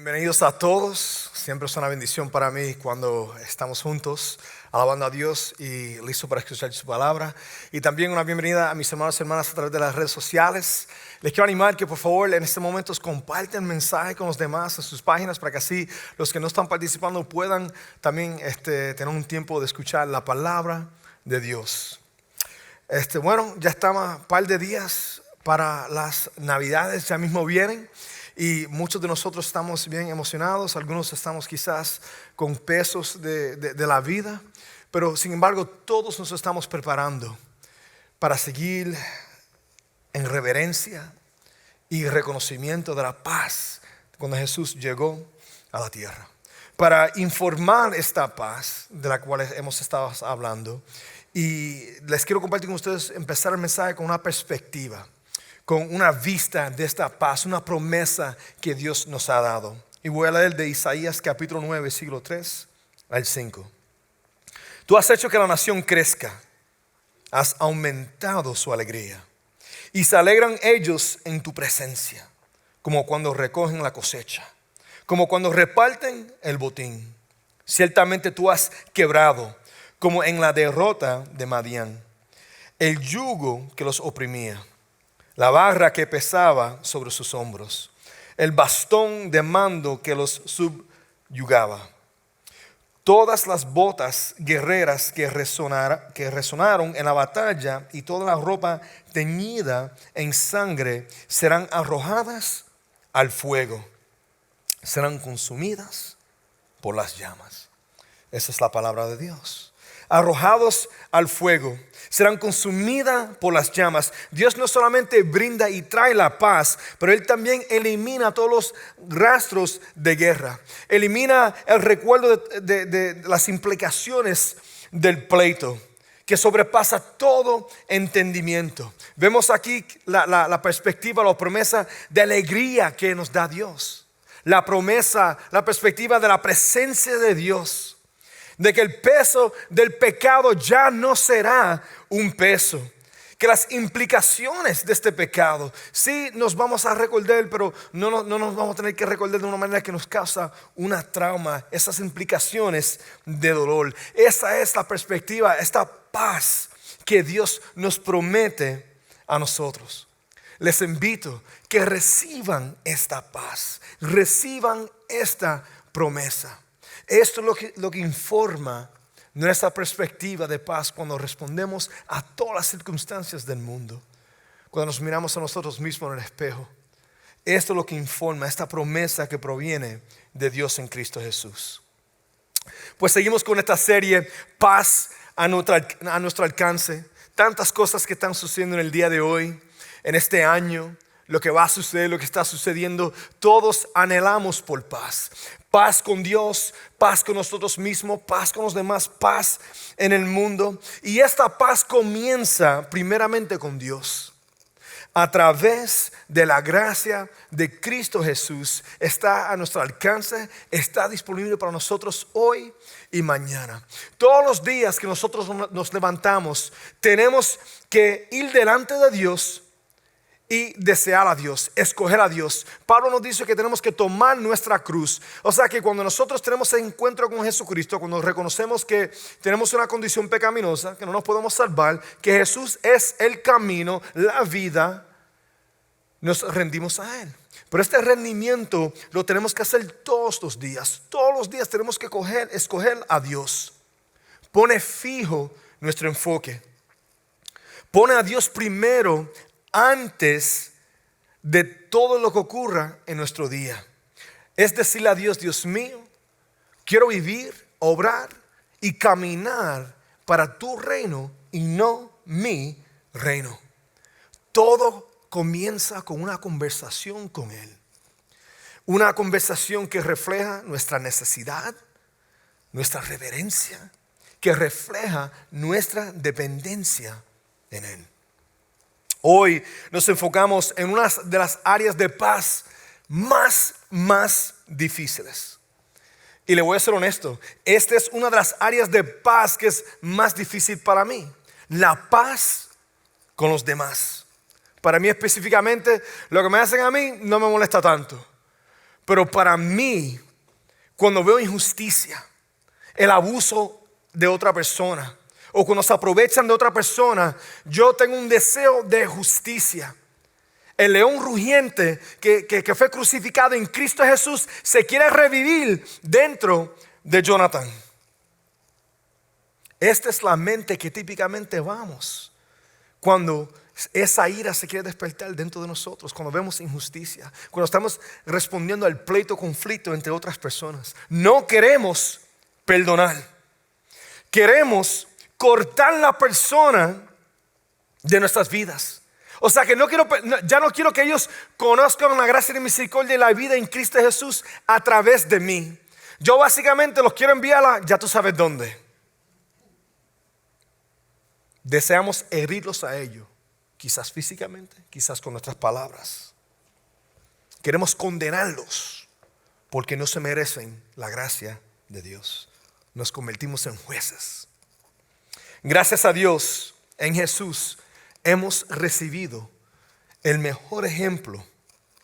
Bienvenidos a todos. Siempre es una bendición para mí cuando estamos juntos alabando a Dios y listos para escuchar su palabra. Y también una bienvenida a mis hermanos y hermanas a través de las redes sociales. Les quiero animar que por favor en este momento compartan el mensaje con los demás en sus páginas para que así los que no están participando puedan también tener un tiempo de escuchar la palabra de Dios. Bueno, ya estamos un par de días para las Navidades, ya mismo vienen. Y muchos de nosotros estamos bien emocionados, algunos estamos quizás con pesos de la vida, pero sin embargo todos nos estamos preparando para seguir en reverencia y reconocimiento de la paz cuando Jesús llegó a la tierra. Para informar esta paz de la cual hemos estado hablando, y les quiero compartir con ustedes, empezar el mensaje con una perspectiva, con una vista de esta paz, una promesa que Dios nos ha dado. Y voy a leer de Isaías capítulo 9, versículo 3 al 5. Tú has hecho que la nación crezca, has aumentado su alegría, y se alegran ellos en tu presencia, como cuando recogen la cosecha, como cuando reparten el botín. Ciertamente tú has quebrado, como en la derrota de Madián, el yugo que los oprimía, la barra que pesaba sobre sus hombros, el bastón de mando que los subyugaba. Todas las botas guerreras que resonaron en la batalla y toda la ropa teñida en sangre serán arrojadas al fuego, serán consumidas por las llamas. Esa es la palabra de Dios. Arrojados al fuego, serán consumidas por las llamas. Dios no solamente brinda y trae la paz, pero Él también elimina todos los rastros de guerra. Elimina el recuerdo de las implicaciones del pleito, que sobrepasa todo entendimiento. Vemos aquí la perspectiva, la promesa de alegría que nos da Dios. La promesa, la perspectiva de la presencia de Dios, de que el peso del pecado ya no será un peso, que las implicaciones de este pecado sí nos vamos a recordar, pero no nos vamos a tener que recordar de una manera que nos causa una trauma, esas implicaciones de dolor. Esa es la perspectiva, esta paz que Dios nos promete a nosotros. Les invito que reciban esta paz, reciban esta promesa. Esto es lo que informa nuestra perspectiva de paz cuando respondemos a todas las circunstancias del mundo. Cuando nos miramos a nosotros mismos en el espejo. Esto es lo que informa esta promesa que proviene de Dios en Cristo Jesús. Pues seguimos con esta serie, Paz a nuestro alcance. Tantas cosas que están sucediendo en el día de hoy, en este año. Lo que va a suceder, lo que está sucediendo, todos anhelamos por paz. Paz con Dios, paz con nosotros mismos, paz con los demás, paz en el mundo. Y esta paz comienza primeramente con Dios. A través de la gracia de Cristo Jesús está a nuestro alcance, está disponible para nosotros hoy y mañana. Todos los días que nosotros nos levantamos, tenemos que ir delante de Dios y desear a Dios, escoger a Dios. Pablo nos dice que tenemos que tomar nuestra cruz. O sea que cuando nosotros tenemos ese encuentro con Jesucristo, cuando reconocemos que tenemos una condición pecaminosa, que no nos podemos salvar, que Jesús es el camino, la vida, nos rendimos a Él. Pero este rendimiento lo tenemos que hacer todos los días. Todos los días tenemos que escoger a Dios. Pone fijo nuestro enfoque. Pone a Dios primero antes de todo lo que ocurra en nuestro día. Es decirle a Dios, Dios mío, quiero vivir, obrar y caminar para tu reino y no mi reino. Todo comienza con una conversación con Él. Una conversación que refleja nuestra necesidad, nuestra reverencia, que refleja nuestra dependencia en Él. Hoy nos enfocamos en una de las áreas de paz más difíciles. Y le voy a ser honesto, esta es una de las áreas de paz que es más difícil para mí. La paz con los demás. Para mí específicamente, lo que me hacen a mí no me molesta tanto. Pero para mí, cuando veo injusticia, el abuso de otra persona, o cuando se aprovechan de otra persona, yo tengo un deseo de justicia. El león rugiente que fue crucificado en Cristo Jesús se quiere revivir dentro de Jonathan. Esta es la mente que típicamente vamos cuando esa ira se quiere despertar dentro de nosotros, cuando vemos injusticia, cuando estamos respondiendo al pleito, conflicto entre otras personas. No queremos perdonar. Queremos cortar la persona de nuestras vidas. O sea que ya no quiero que ellos conozcan la gracia y la misericordia y la vida en Cristo Jesús a través de mí. Yo básicamente los quiero enviar ya tú sabes dónde. Deseamos herirlos a ellos, quizás físicamente, quizás con nuestras palabras. Queremos condenarlos porque no se merecen la gracia de Dios. Nos convertimos en jueces. Gracias a Dios, en Jesús hemos recibido el mejor ejemplo,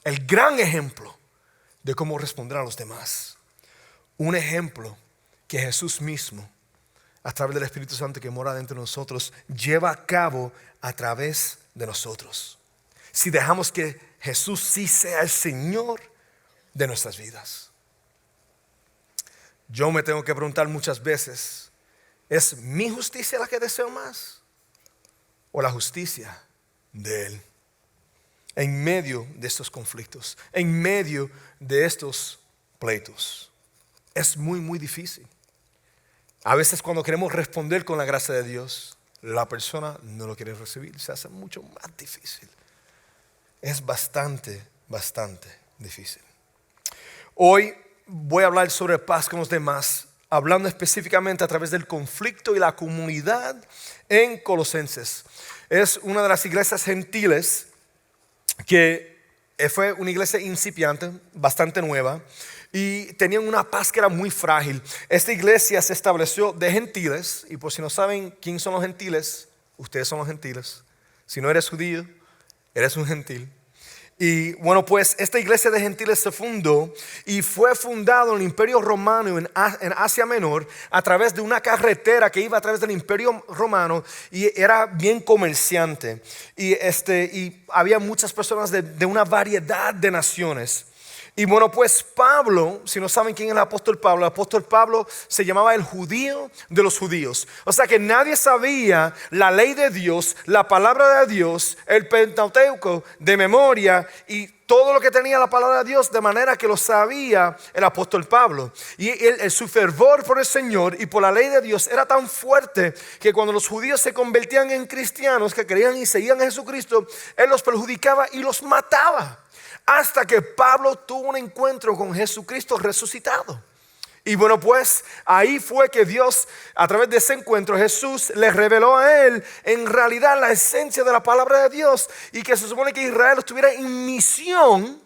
el gran ejemplo de cómo responder a los demás. Un ejemplo que Jesús mismo, a través del Espíritu Santo que mora dentro de nosotros, lleva a cabo a través de nosotros. Si dejamos que Jesús sí sea el Señor de nuestras vidas. Yo me tengo que preguntar muchas veces, ¿es mi justicia la que deseo más? ¿O la justicia de Él? En medio de estos conflictos, en medio de estos pleitos. Es muy, muy difícil. A veces cuando queremos responder con la gracia de Dios, la persona no lo quiere recibir. Se hace mucho más difícil. Es bastante, bastante difícil. Hoy voy a hablar sobre paz con los demás, hablando específicamente a través del conflicto y la comunidad en Colosenses. Es una de las iglesias gentiles que fue una iglesia incipiente, bastante nueva, y tenían una paz que era muy frágil. Esta iglesia se estableció de gentiles, y por si no saben quién son los gentiles, ustedes son los gentiles. Si no eres judío, eres un gentil. Y bueno, pues esta iglesia de gentiles se fundó y fue fundado en el Imperio Romano en Asia Menor a través de una carretera que iba a través del Imperio Romano y era bien comerciante. Y había muchas personas de una variedad de naciones. Y bueno, pues Pablo, si no saben quién es el apóstol Pablo se llamaba el judío de los judíos. O sea que nadie sabía la ley de Dios, la palabra de Dios, el Pentateuco de memoria y todo lo que tenía la palabra de Dios de manera que lo sabía el apóstol Pablo. Y su fervor por el Señor y por la ley de Dios era tan fuerte que cuando los judíos se convertían en cristianos que creían y seguían a Jesucristo, Él los perjudicaba y los mataba. Hasta que Pablo tuvo un encuentro con Jesucristo resucitado. Y bueno, pues ahí fue que Dios, a través de ese encuentro, Jesús le reveló a él en realidad la esencia de la palabra de Dios. Y que se supone que Israel estuviera en misión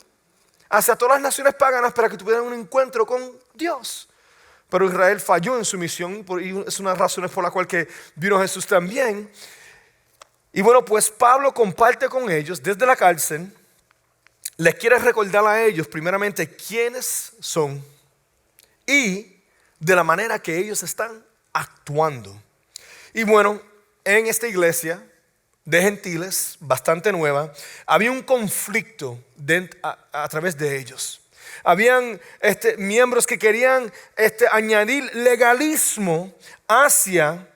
hacia todas las naciones paganas para que tuvieran un encuentro con Dios. Pero Israel falló en su misión y es una de las razones por la cual que vino Jesús también. Y bueno, pues Pablo comparte con ellos desde la cárcel. Les quiere recordar a ellos primeramente quiénes son y de la manera que ellos están actuando. Y bueno, en esta iglesia de gentiles, bastante nueva, había un conflicto a través de ellos. Habían miembros que querían añadir legalismo hacia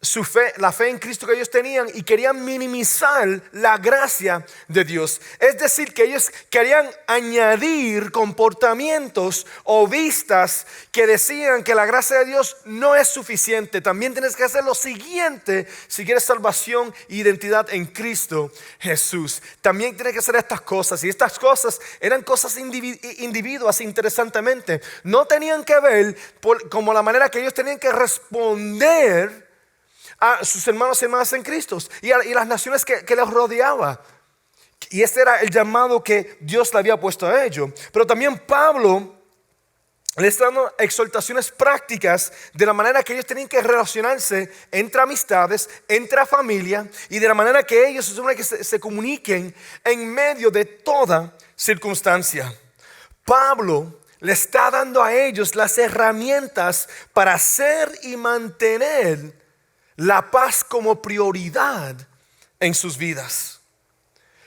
su fe, la fe en Cristo que ellos tenían, y querían minimizar la gracia de Dios. Es decir, que ellos querían añadir comportamientos o vistas que decían que la gracia de Dios no es suficiente. También tienes que hacer lo siguiente si quieres salvación e identidad en Cristo Jesús. También tienes que hacer estas cosas, y estas cosas eran cosas individuas. Interesantemente, no tenían que ver como la manera que ellos tenían que responder a sus hermanos y hermanas en Cristo y las naciones que les rodeaba. Y este era el llamado que Dios le había puesto a ellos. Pero también Pablo le está dando exhortaciones prácticas de la manera que ellos tenían que relacionarse entre amistades, entre familia, y de la manera que ellos se comuniquen en medio de toda circunstancia. Pablo le está dando a ellos las herramientas para hacer y mantener la paz como prioridad en sus vidas.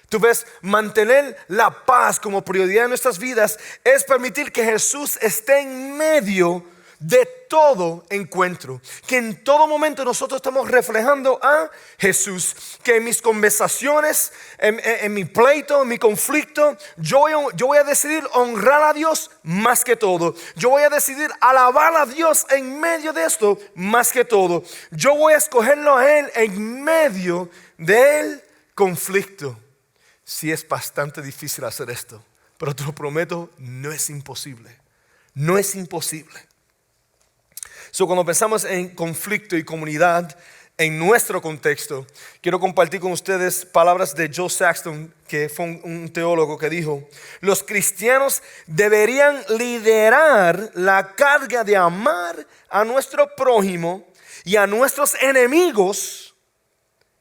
Tú ves, mantener la paz como prioridad en nuestras vidas es permitir que Jesús esté en medio de todo encuentro, que en todo momento nosotros estamos reflejando a Jesús, que en mis conversaciones, en mi pleito, en mi conflicto, yo voy a decidir honrar a Dios más que todo. Yo voy a decidir alabar a Dios en medio de esto más que todo. Yo voy a escogerlo a Él en medio del conflicto. Sí, es bastante difícil hacer esto, pero te lo prometo, no es imposible. No es imposible. Cuando pensamos en conflicto y comunidad en nuestro contexto, quiero compartir con ustedes palabras de Joe Saxton, que fue un teólogo que dijo: los cristianos deberían liderar la carga de amar a nuestro prójimo y a nuestros enemigos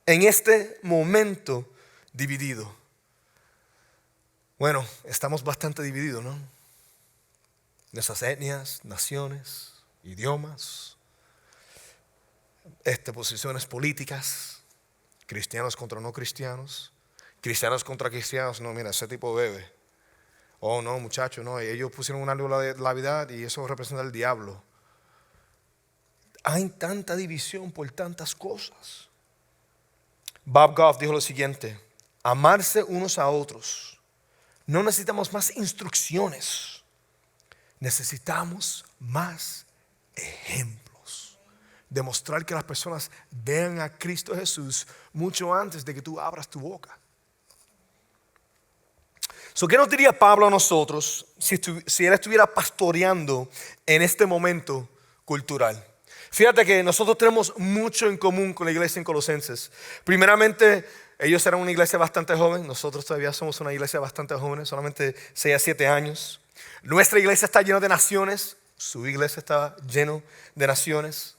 en este momento dividido. Bueno, estamos bastante divididos, ¿no? Nuestras etnias, naciones, idiomas, posiciones políticas, cristianos contra no cristianos, cristianos contra cristianos. No, mira, ese tipo bebe. Oh, no, muchachos, no, ellos pusieron un árbol de la Navidad y eso representa el diablo. Hay tanta división por tantas cosas. Bob Goff dijo lo siguiente: amarse unos a otros. No necesitamos más instrucciones, necesitamos más ejemplos. Demostrar que las personas vean a Cristo Jesús mucho antes de que tú abras tu boca. ¿Qué nos diría Pablo a nosotros si él estuviera pastoreando en este momento cultural? Fíjate que nosotros tenemos mucho en común con la iglesia en Colosenses. Primeramente, ellos eran una iglesia bastante joven. Nosotros todavía somos una iglesia bastante joven, solamente 6 a 7 años. Nuestra iglesia está llena de naciones. Su iglesia está llena de naciones.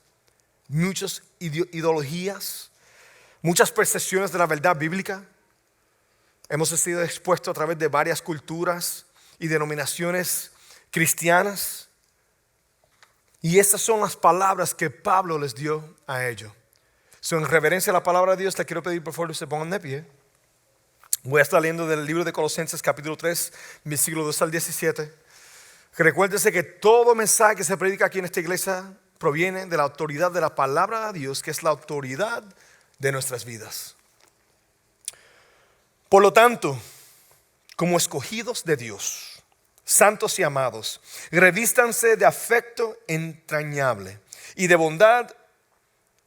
Muchas ideologías, muchas percepciones de la verdad bíblica. Hemos sido expuestos a través de varias culturas y denominaciones cristianas. Y estas son las palabras que Pablo les dio a ellos. En reverencia a la palabra de Dios, te quiero pedir por favor que se pongan de pie. Voy a estar leyendo del libro de Colosenses capítulo 3, versículo 2 al 17. Recuérdese que todo mensaje que se predica aquí en esta iglesia proviene de la autoridad de la palabra de Dios, que es la autoridad de nuestras vidas. Por lo tanto, como escogidos de Dios, santos y amados, revístanse de afecto entrañable y de bondad,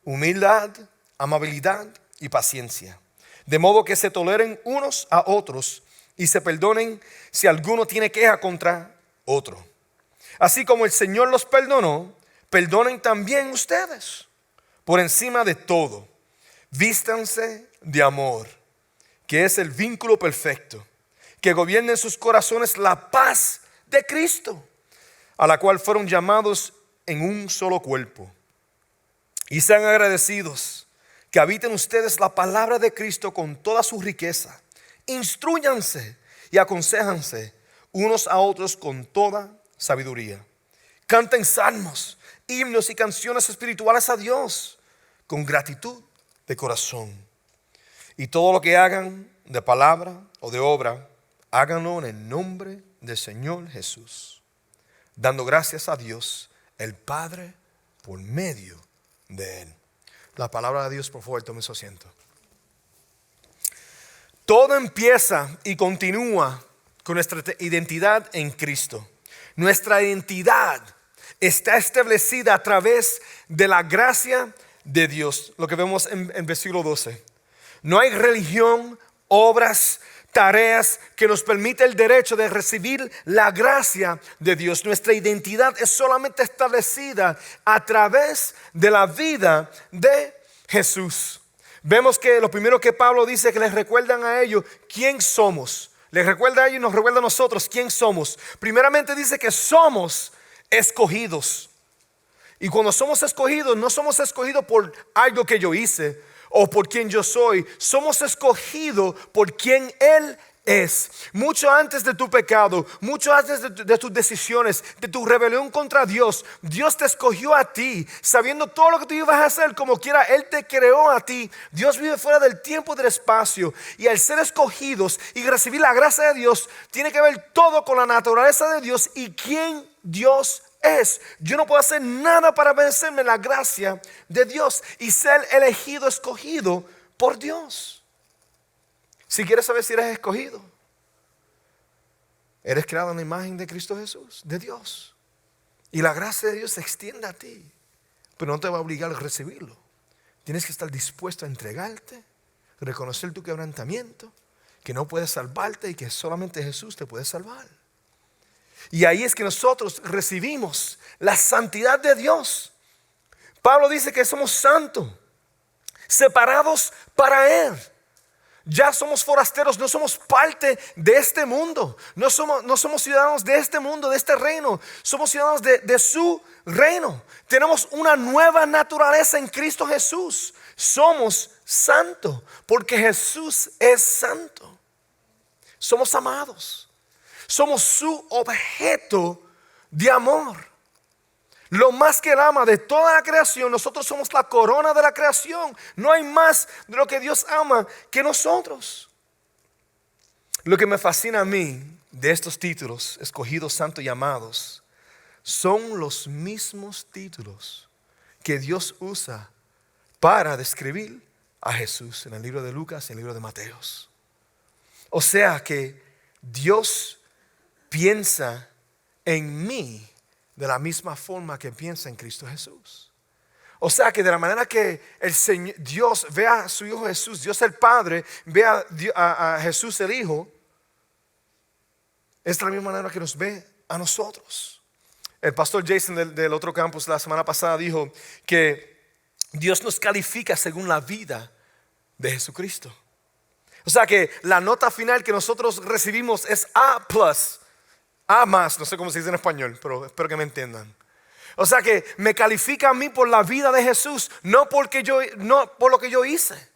humildad, amabilidad y paciencia, de modo que se toleren unos a otros y se perdonen si alguno tiene queja contra otro. Así como el Señor los perdonó, perdonen también ustedes. Por encima de todo, vístanse de amor, que es el vínculo perfecto, que gobierne en sus corazones la paz de Cristo, a la cual fueron llamados en un solo cuerpo. Y sean agradecidos, que habiten ustedes la palabra de Cristo con toda su riqueza. Instrúyanse y aconséjanse unos a otros con toda sabiduría. Canten salmos, himnos y canciones espirituales a Dios con gratitud de corazón. Y todo lo que hagan de palabra o de obra, háganlo en el nombre del Señor Jesús, dando gracias a Dios el Padre por medio de Él. La palabra de Dios, por favor, tome su asiento. Todo empieza y continúa con nuestra identidad en Cristo. Nuestra identidad está establecida a través de la gracia de Dios. Lo que vemos en versículo 12. No hay religión, obras, tareas que nos permita el derecho de recibir la gracia de Dios. Nuestra identidad es solamente establecida a través de la vida de Jesús. Vemos que lo primero que Pablo dice, que les recuerdan a ellos quién somos. Les recuerda a ellos y nos recuerda a nosotros quién somos. Primeramente dice que somos escogidos. Y cuando somos escogidos, no somos escogidos por algo que yo hice o por quien yo soy. Somos escogidos por quien Él es. Mucho antes de tu pecado, mucho antes de tus decisiones, de tu rebelión contra Dios, Dios te escogió a ti, sabiendo todo lo que tú ibas a hacer como quiera. Él te creó a ti. Dios vive fuera del tiempo y del espacio, y al ser escogidos y recibir la gracia de Dios, tiene que ver todo con la naturaleza de Dios y quién Dios es. Yo no puedo hacer nada para vencerme la gracia de Dios y ser elegido, escogido por Dios. Si quieres saber si eres escogido, eres creado en la imagen de Cristo Jesús, de Dios. Y la gracia de Dios se extiende a ti, pero no te va a obligar a recibirlo. Tienes que estar dispuesto a entregarte, reconocer tu quebrantamiento, que no puedes salvarte y que solamente Jesús te puede salvar. Y ahí es que nosotros recibimos la santidad de Dios. Pablo dice que somos santos, separados para Él. Ya somos forasteros, no somos parte de este mundo. No somos ciudadanos de este mundo, de este reino. Somos ciudadanos de su reino. Tenemos una nueva naturaleza en Cristo Jesús. Somos santos porque Jesús es santo. Somos amados. Somos su objeto de amor. Lo más que Él ama de toda la creación, nosotros somos la corona de la creación. No hay más de lo que Dios ama que nosotros. Lo que me fascina a mí de estos títulos, escogidos, santos y amados, son los mismos títulos que Dios usa para describir a Jesús en el libro de Lucas y en el libro de Mateos. O sea que Dios piensa en mí de la misma forma que piensa en Cristo Jesús. O sea que de la manera que el Señor, Dios ve a su Hijo Jesús, Dios el Padre ve a Jesús el Hijo, es de la misma manera que nos ve a nosotros. El pastor Jason del otro campus la semana pasada dijo que Dios nos califica según la vida de Jesucristo. O sea que la nota final que nosotros recibimos es A+, A más, no sé cómo se dice en español, pero espero que me entiendan. O sea que me califica a mí por la vida de Jesús, no por lo que yo hice.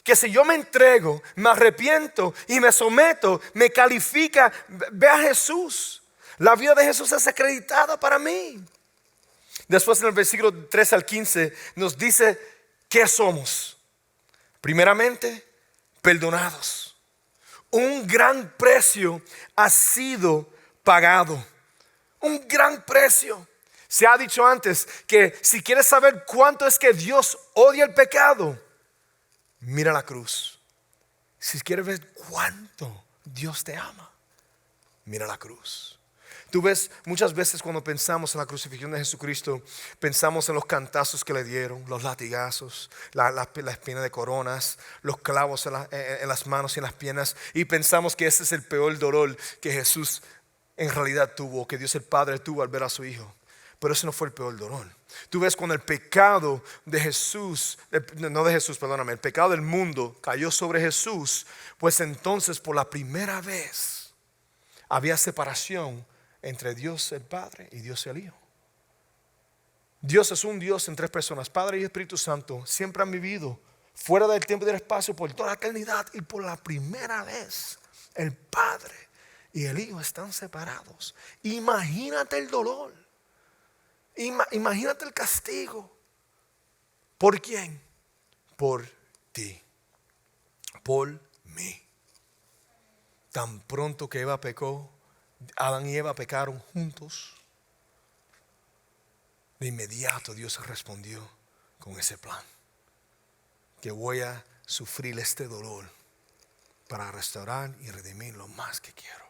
Que si yo me entrego, me arrepiento y me someto, me califica, ve a Jesús. La vida de Jesús es acreditada para mí. Después en el versículo 13 al 15 nos dice ¿qué somos? Primeramente, perdonados. Un gran precio ha sido pagado. Un gran precio. Se ha dicho antes que si quieres saber cuánto es que Dios odia el pecado, mira la cruz. Si quieres ver cuánto Dios te ama, mira la cruz. Tú ves, muchas veces cuando pensamos en la crucifixión de Jesucristo, pensamos en los cantazos que le dieron, los latigazos, la espina de coronas, los clavos en las manos y en las piernas, y pensamos que ese es el peor dolor que Jesús en realidad tuvo, que Dios el Padre tuvo al ver a su Hijo. Pero ese no fue el peor dolor. Tú ves cuando el pecado de Jesús, el pecado del mundo cayó sobre Jesús, pues entonces por la primera vez había separación entre Dios el Padre y Dios el Hijo. Dios es un Dios en tres personas, Padre y Espíritu Santo. Siempre han vivido fuera del tiempo y del espacio por toda la eternidad, y por la primera vez el Padre y el Hijo están separados. Imagínate el dolor. Imagínate el castigo. ¿Por quién? Por ti. Por mí. Tan pronto que Eva pecó, Adán y Eva pecaron juntos, de inmediato Dios respondió con ese plan. Que voy a sufrir este dolor para restaurar y redimir lo más que quiero.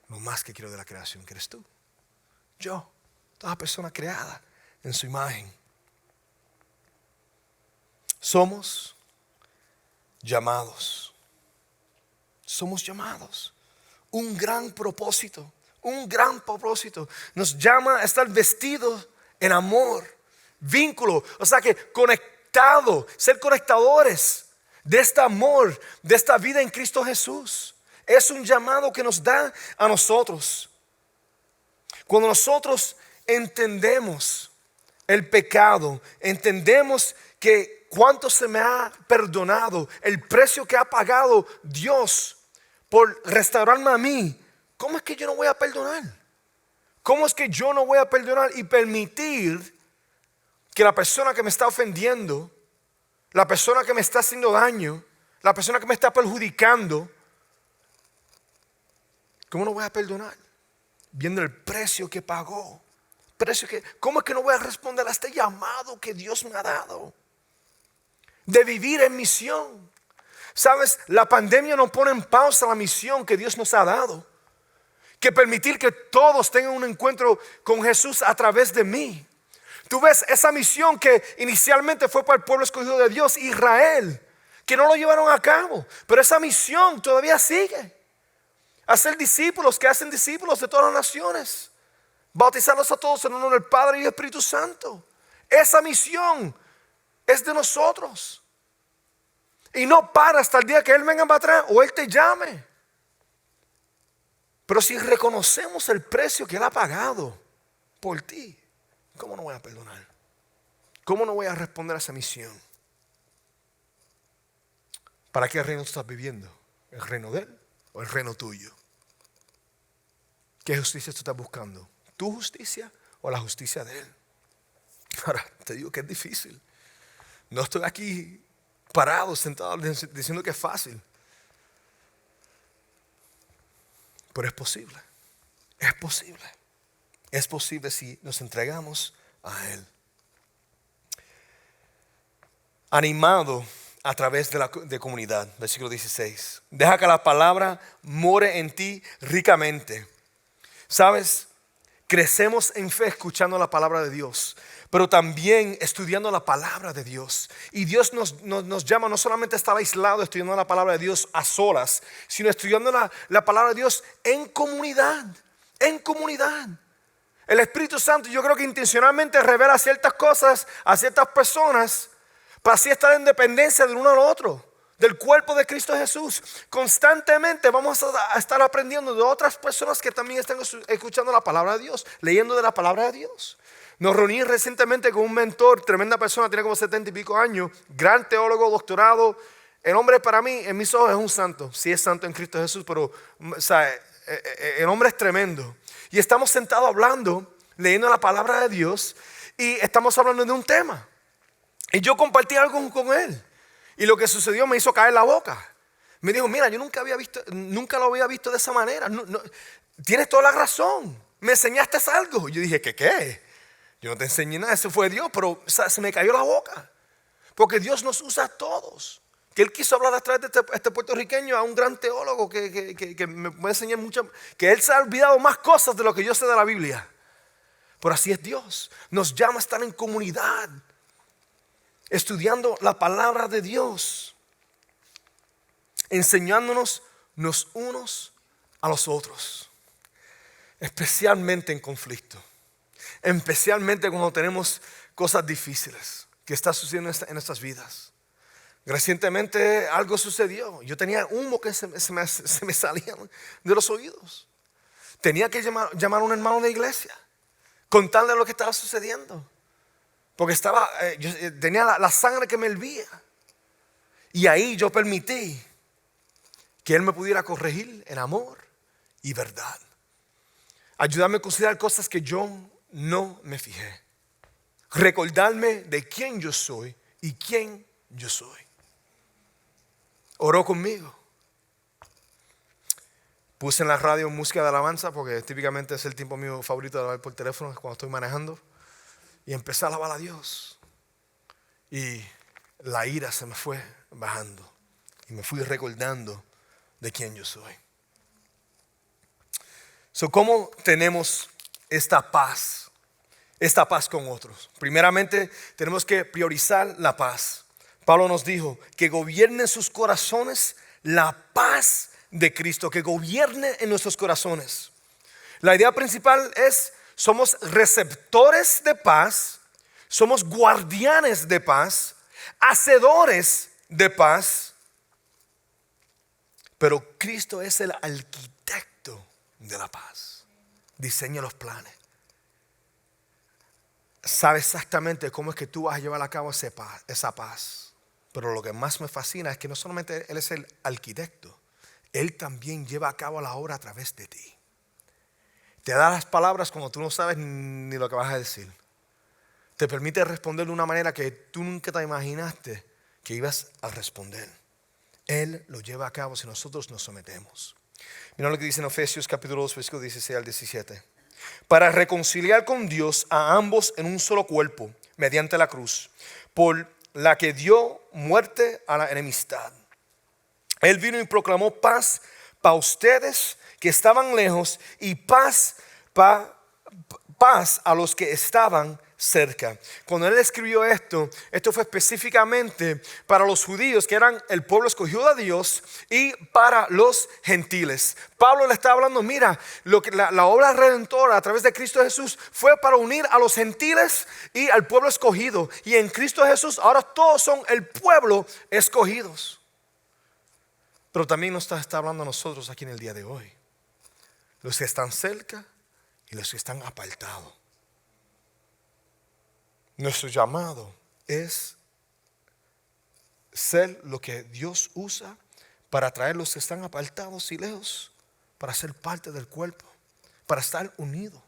Lo más que quiero de la creación, que eres tú. Yo, toda persona creada en su imagen. Somos llamados. Somos llamados. Un gran propósito. Un gran propósito. Nos llama a estar vestidos en amor. Vínculo. O sea que conectado. Ser conectadores de este amor. De esta vida en Cristo Jesús. Es un llamado que nos da a nosotros. Cuando nosotros entendemos el pecado, entendemos que cuánto se me ha perdonado, el precio que ha pagado Dios por restaurarme a mí, ¿cómo es que yo no voy a perdonar? ¿Cómo es que yo no voy a perdonar y permitir que la persona que me está ofendiendo, la persona que me está haciendo daño, la persona que me está perjudicando, cómo no voy a perdonar? Viendo el precio que pagó. ¿Cómo es que no voy a responder a este llamado que Dios me ha dado? De vivir en misión. ¿Sabes? La pandemia nos pone en pausa la misión que Dios nos ha dado. Que permitir que todos tengan un encuentro con Jesús a través de mí. Tú ves esa misión que inicialmente fue para el pueblo escogido de Dios, Israel, que no lo llevaron a cabo. Pero esa misión todavía sigue. Hacer discípulos que hacen discípulos de todas las naciones. Bautizarlos a todos en el nombre del Padre y del Espíritu Santo. Esa misión es de nosotros. Y no para hasta el día que Él venga para atrás o Él te llame. Pero si reconocemos el precio que Él ha pagado por ti, ¿cómo no voy a perdonar? ¿Cómo no voy a responder a esa misión? ¿Para qué reino estás viviendo? ¿El reino de Él o el reino tuyo? ¿Qué justicia tú estás buscando? ¿Tu justicia o la justicia de Él? Ahora, te digo que es difícil. No estoy aquí parado, sentado, diciendo que es fácil. Pero es posible. Es posible. Es posible si nos entregamos a Él. Animado a través de comunidad. Versículo 16. Deja que la palabra more en ti ricamente. ¿Sabes? Crecemos en fe escuchando la palabra de Dios, pero también estudiando la palabra de Dios. Y Dios nos llama no solamente a estar aislado estudiando la palabra de Dios a solas, sino estudiando la palabra de Dios en comunidad. En comunidad. El Espíritu Santo, yo creo que intencionalmente revela ciertas cosas a ciertas personas para así estar en dependencia del uno al otro, del cuerpo de Cristo Jesús. Constantemente vamos a estar aprendiendo de otras personas que también están escuchando la palabra de Dios, leyendo de la palabra de Dios. Nos reuní recientemente con un mentor, tremenda persona, tiene como 70 y pico años, gran teólogo, doctorado. El hombre para mí, en mis ojos, es un santo. Sí es santo en Cristo Jesús, pero o sea, el hombre es tremendo. Y estamos sentados hablando, leyendo la palabra de Dios, y estamos hablando de un tema. Y yo compartí algo con él. Y lo que sucedió me hizo caer la boca. Me dijo, mira, yo nunca lo había visto de esa manera. Tienes toda la razón. Me enseñaste algo. Y yo dije, ¿qué? Yo no te enseñé nada, eso fue Dios. Pero se me cayó la boca. Porque Dios nos usa a todos. Que Él quiso hablar a través de este puertorriqueño a un gran teólogo que me puede enseñar mucho. Que Él se ha olvidado más cosas de lo que yo sé de la Biblia. Pero así es Dios. Nos llama a estar en comunidad, estudiando la palabra de Dios, enseñándonos los unos a los otros, especialmente en conflicto, especialmente cuando tenemos cosas difíciles que están sucediendo en nuestras vidas. Recientemente algo sucedió. Yo tenía humo que se me salía de los oídos. Tenía que llamar a un hermano de iglesia, contarle lo que estaba sucediendo. Porque yo tenía la sangre que me hervía. Y ahí yo permití que Él me pudiera corregir en amor y verdad. Ayudarme a considerar cosas que yo no me fijé. Recordarme de quién yo soy y quién yo soy. Oró conmigo. Puse en la radio música de alabanza porque típicamente es el tiempo mío favorito de hablar por teléfono cuando estoy manejando. Y empecé a alabar a Dios. Y la ira se me fue bajando. Y me fui recordando de quién yo soy. ¿Cómo tenemos esta paz? Esta paz con otros. Primeramente, tenemos que priorizar la paz. Pablo nos dijo que gobierne en sus corazones la paz de Cristo. Que gobierne en nuestros corazones. La idea principal es: somos receptores de paz, somos guardianes de paz, hacedores de paz, pero Cristo es el arquitecto de la paz. Diseña los planes. Sabe exactamente cómo es que tú vas a llevar a cabo esa paz. Pero lo que más me fascina es que no solamente Él es el arquitecto, Él también lleva a cabo la obra a través de ti. Te da las palabras cuando tú no sabes ni lo que vas a decir. Te permite responder de una manera que tú nunca te imaginaste que ibas a responder. Él lo lleva a cabo si nosotros nos sometemos. Mira lo que dice en Efesios capítulo 2, versículo 16 al 17. Para reconciliar con Dios a ambos en un solo cuerpo, mediante la cruz, por la que dio muerte a la enemistad. Él vino y proclamó paz para ustedes que estaban lejos y paz a los que estaban cerca. Cuando él escribió esto fue específicamente para los judíos, que eran el pueblo escogido de Dios, y para los gentiles. Pablo le está hablando, mira, la obra redentora a través de Cristo Jesús fue para unir a los gentiles y al pueblo escogido. Y en Cristo Jesús ahora todos son el pueblo escogidos. Pero también nos está hablando a nosotros aquí en el día de hoy. Los que están cerca y los que están apartados. Nuestro llamado es ser lo que Dios usa para traer los que están apartados y lejos, para ser parte del cuerpo, para estar unidos.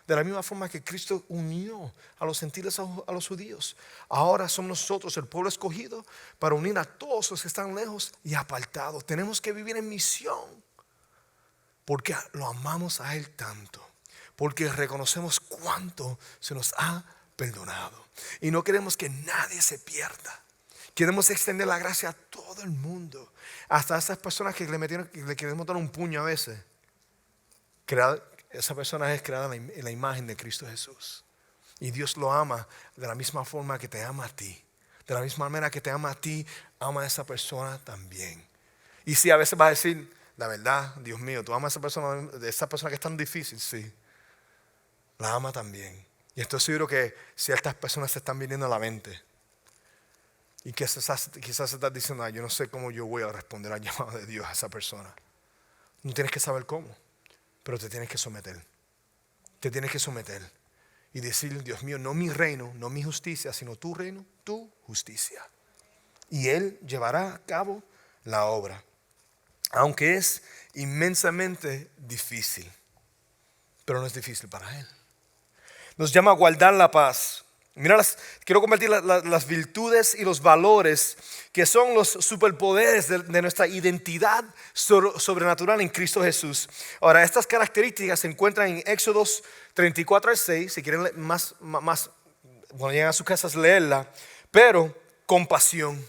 De la misma forma que Cristo unió a los gentiles a los judíos. Ahora somos nosotros el pueblo escogido para unir a todos los que están lejos y apartados. Tenemos que vivir en misión porque lo amamos a Él tanto. Porque reconocemos cuánto se nos ha perdonado. Y no queremos que nadie se pierda. Queremos extender la gracia a todo el mundo. Hasta a esas personas que le queremos dar un puño a veces. Esa persona es creada en la imagen de Cristo Jesús. Y Dios lo ama de la misma forma que te ama a ti. De la misma manera que te ama a ti, ama a esa persona también. Y si a veces vas a decir, la verdad, Dios mío, tú amas a esa persona que es tan difícil, sí. La ama también. Y estoy seguro que ciertas personas se están viniendo a la mente. Y que quizás se están diciendo, yo no sé cómo yo voy a responder al llamado de Dios a esa persona. No tienes que saber cómo. Pero te tienes que someter. Te tienes que someter. Y decir, Dios mío, no mi reino, no mi justicia, sino tu reino, tu justicia. Y Él llevará a cabo la obra. Aunque es inmensamente difícil. Pero no es difícil para Él. Nos llama a guardar la paz. Mira, quiero compartir las virtudes y los valores que son los superpoderes de nuestra identidad sobrenatural en Cristo Jesús. Ahora, estas características se encuentran en Éxodos 34 al 6. Si quieren más cuando lleguen a sus casas leerla. Pero compasión.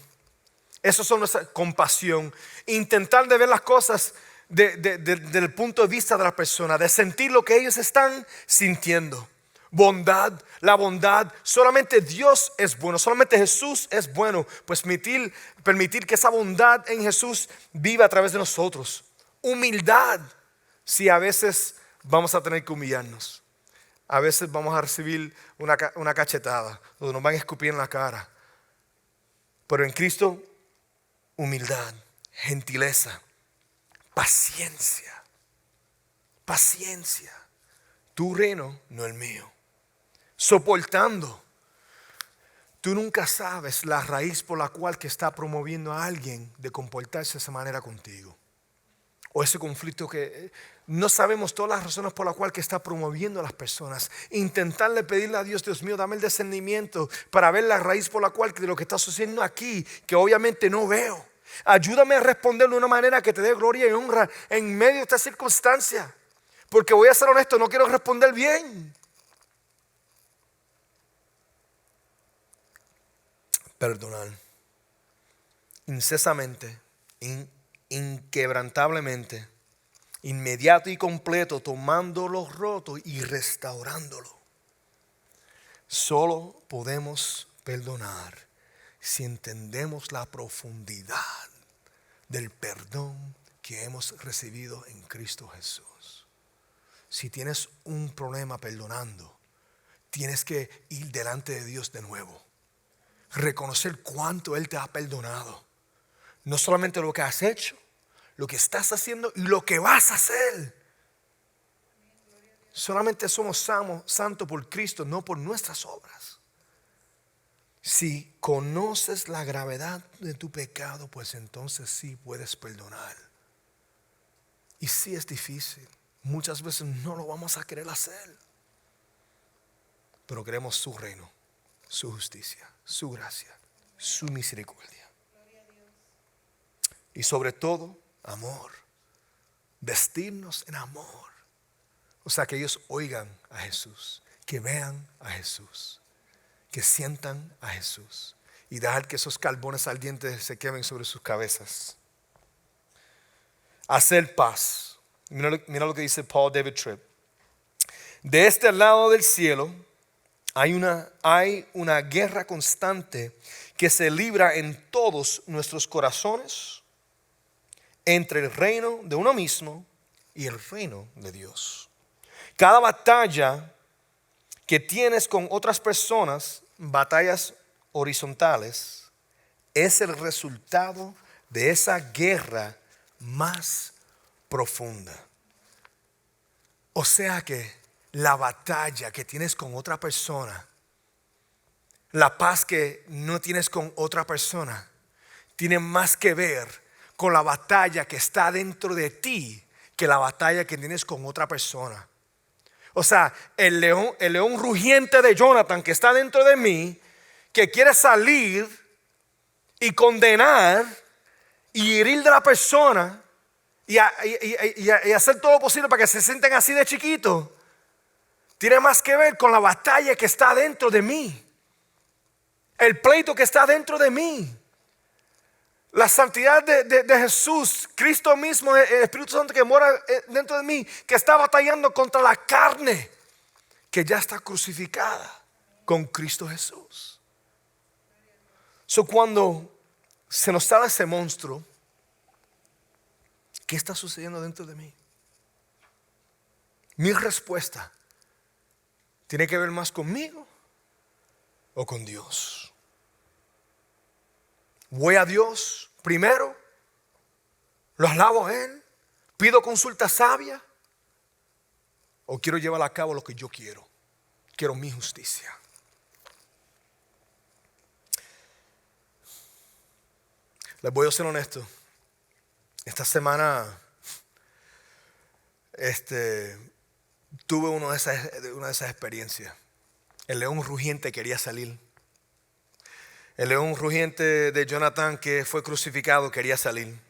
Eso son nuestra compasión. Intentar de ver las cosas desde el punto de vista de la persona. De sentir lo que ellos están sintiendo. Bondad, la bondad, solamente Dios es bueno, solamente Jesús es bueno. Pues permitir que esa bondad en Jesús viva a través de nosotros. Humildad, si a veces vamos a tener que humillarnos. A veces vamos a recibir una cachetada, donde nos van a escupir en la cara. Pero en Cristo, humildad, gentileza, paciencia. Paciencia. Tu reino, no el mío. Soportando. Tú nunca sabes la raíz por la cual que está promoviendo a alguien de comportarse de esa manera contigo. O ese conflicto que no sabemos todas las razones por las cuales que está promoviendo a las personas. Intentarle pedirle a Dios, Dios mío, dame el discernimiento para ver la raíz por la cual de lo que está sucediendo aquí, que obviamente no veo. Ayúdame a responder de una manera que te dé gloria y honra en medio de esta circunstancia. Porque voy a ser honesto, no quiero responder bien. Perdonar incesamente, inquebrantablemente, inmediato y completo, tomando lo roto y restaurándolo. Solo podemos perdonar si entendemos la profundidad del perdón que hemos recibido en Cristo Jesús. Si tienes un problema perdonando, tienes que ir delante de Dios de nuevo. Reconocer cuánto Él te ha perdonado. No solamente lo que has hecho, lo que estás haciendo y lo que vas a hacer. Solamente somos santos por Cristo, no por nuestras obras. Si conoces la gravedad de tu pecado, pues entonces sí puedes perdonar. Y sí es difícil. Muchas veces no lo vamos a querer hacer. Pero queremos su reino, su justicia, su gracia, su misericordia. Y sobre todo, amor. Vestirnos en amor. O sea, que ellos oigan a Jesús, que vean a Jesús, que sientan a Jesús. Y dejar que esos carbones ardientes se quemen sobre sus cabezas. Hacer paz. Mira lo que dice Paul David Tripp. De este lado del cielo hay una guerra constante que se libra en todos nuestros corazones entre el reino de uno mismo y el reino de Dios. Cada batalla que tienes con otras personas, batallas horizontales, es el resultado de esa guerra más profunda. O sea que la batalla que tienes con otra persona, la paz que no tienes con otra persona, tiene más que ver con la batalla que está dentro de ti que la batalla que tienes con otra persona. O sea, el león rugiente de Jonathan que está dentro de mí, que quiere salir y condenar y herir de la persona y hacer todo lo posible para que se sienten así de chiquitos, tiene más que ver con la batalla que está dentro de mí, el pleito que está dentro de mí. La santidad de Jesús, Cristo mismo, el Espíritu Santo que mora dentro de mí, que está batallando contra la carne, que ya está crucificada con Cristo Jesús. Cuando se nos sale ese monstruo, ¿qué está sucediendo dentro de mí? Mi respuesta tiene que ver más conmigo o con Dios. Voy a Dios primero, lo alabo a Él, pido consulta sabia, o quiero llevar a cabo lo que yo quiero. Quiero mi justicia. Les voy a ser honesto. Esta semana tuve una de esas experiencias. El león rugiente quería salir. El león rugiente de Jonathan que fue crucificado quería salir.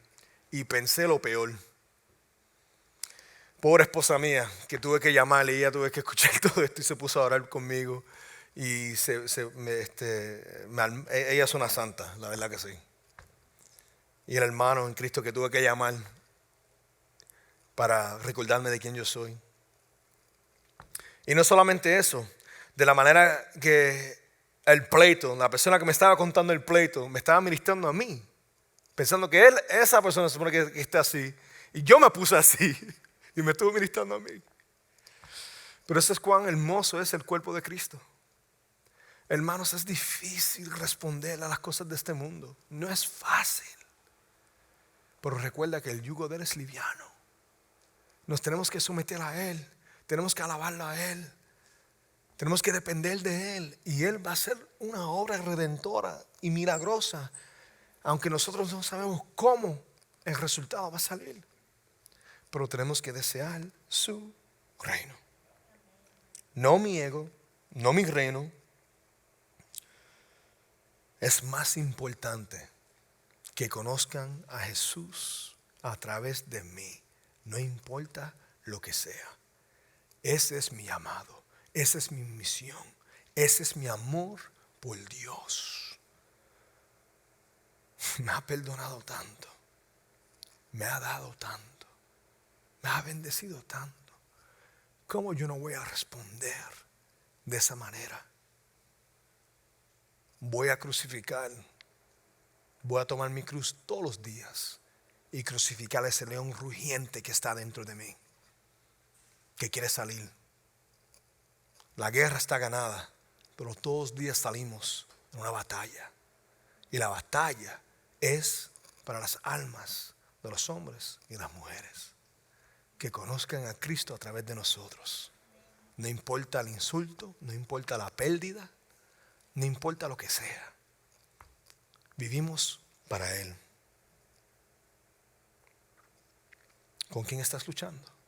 Y pensé lo peor. Pobre esposa mía, que tuve que llamarle y ella tuve que escuchar todo esto y se puso a orar conmigo. Y ella es una santa, la verdad que sí. Y el hermano en Cristo que tuve que llamar para recordarme de quién yo soy. Y no solamente eso, de la manera que el pleito, la persona que me estaba contando el pleito, me estaba ministrando a mí, pensando que esa persona se supone que está así, y yo me puse así, y me estuvo ministrando a mí. Pero eso es cuán hermoso es el cuerpo de Cristo. Hermanos, es difícil responder a las cosas de este mundo, no es fácil. Pero recuerda que el yugo de Él es liviano. Nos tenemos que someter a Él, tenemos que alabarlo a Él. Tenemos que depender de Él y Él va a hacer una obra redentora y milagrosa, aunque nosotros no sabemos cómo el resultado va a salir. Pero tenemos que desear su reino. No mi ego, no mi reino. Es más importante que conozcan a Jesús a través de mí. No importa lo que sea. Ese es mi llamado. Esa es mi misión. Ese es mi amor por Dios. Me ha perdonado tanto. Me ha dado tanto. Me ha bendecido tanto. ¿Cómo yo no voy a responder de esa manera? Voy a crucificar. Voy a tomar mi cruz todos los días y crucificar a ese león rugiente que está dentro de mí, que quiere salir. La guerra está ganada, pero todos los días salimos en una batalla. Y la batalla es para las almas de los hombres y las mujeres que conozcan a Cristo a través de nosotros. No importa el insulto, no importa la pérdida, no importa lo que sea. Vivimos para Él. ¿Con quién estás luchando?